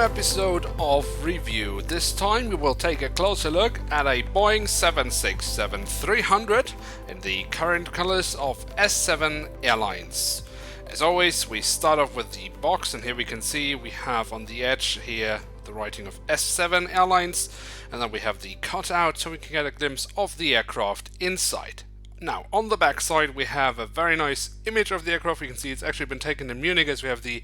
episode of Review. This time we will take a closer look at a Boeing 767-300 in the current colors of S7 Airlines. As always, we start off with the box, and here we can see we have on the edge here the writing of S7 Airlines, and then we have the cutout so we can get a glimpse of the aircraft inside. Now, on the back side we have a very nice image of the aircraft. We can see it's actually been taken in Munich, as we have the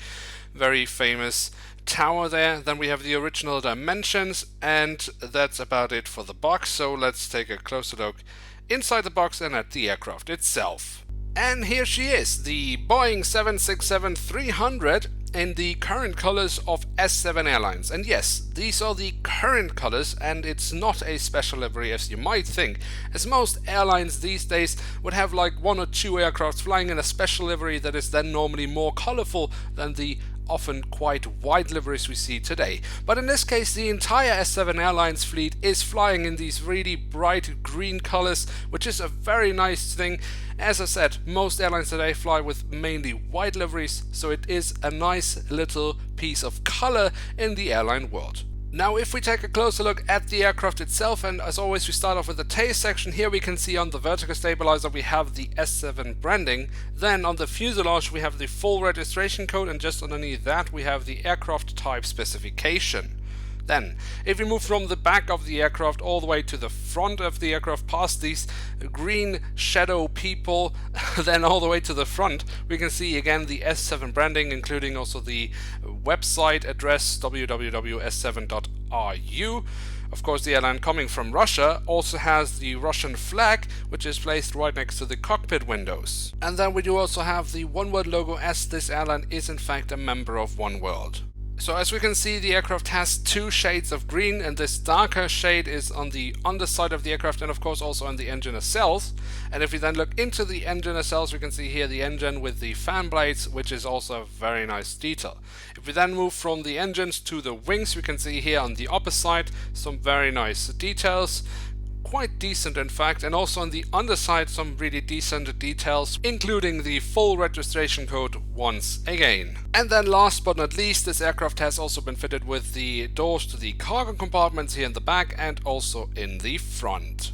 very famous tower there. Then we have the original dimensions, and that's about it for the box. So let's take a closer look inside the box and at the aircraft itself. And here she is, the Boeing 767-300 in the current colors of S7 Airlines. And yes, these are the current colors, and it's not a special livery as you might think, as most airlines these days would have like one or two aircraft flying in a special livery that is then normally more colorful than the often quite wide liveries we see today. But in this case, the entire S7 Airlines fleet is flying in these really bright green colors, which is a very nice thing. As I said, most airlines today fly with mainly white liveries, so it is a nice little piece of color in the airline world. Now, if we take a closer look at the aircraft itself, and as always we start off with the tail section, here we can see on the vertical stabilizer we have the S7 branding. Then on the fuselage we have the full registration code, and just underneath that we have the aircraft type specification. Then, if we move from the back of the aircraft all the way to the front of the aircraft, past these green shadow people, then all the way to the front, we can see again the S7 branding, including also the website address www.s7.ru. Of course, the airline, coming from Russia, also has the Russian flag, which is placed right next to the cockpit windows. And then we do also have the Oneworld logo, as this airline is in fact a member of Oneworld. So as we can see, the aircraft has two shades of green, and this darker shade is on the underside of the aircraft, and of course also on the engine nacelles. And if we then look into the engine nacelles, we can see here the engine with the fan blades, which is also a very nice detail. If we then move from the engines to the wings, we can see here on the upper side some very nice details. Quite decent in fact, and also on the underside some really decent details, including the full registration code once again. And then last but not least, this aircraft has also been fitted with the doors to the cargo compartments here in the back and also in the front.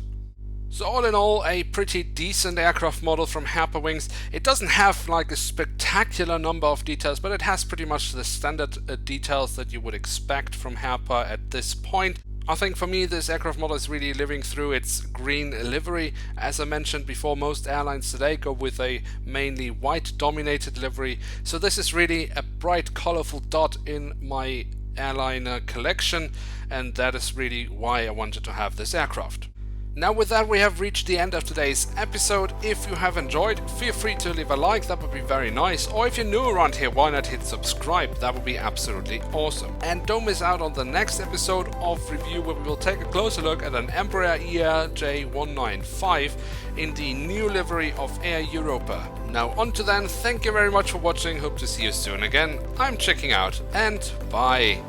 So all in all, a pretty decent aircraft model from Herpa Wings. It doesn't have like a spectacular number of details, but it has pretty much the standard details that you would expect from Herpa at this point. I think for me this aircraft model is really living through its green livery. As I mentioned before, most airlines today go with a mainly white dominated livery, so this is really a bright colorful dot in my airliner collection, and that is really why I wanted to have this aircraft. Now with that, we have reached the end of today's episode. If you have enjoyed, feel free to leave a like, that would be very nice. Or if you're new around here, why not hit subscribe, that would be absolutely awesome. And don't miss out on the next episode of Review, where we will take a closer look at an Embraer ERJ195 in the new livery of Air Europa. Now until then, thank you very much for watching, hope to see you soon again. I'm checking out, and bye.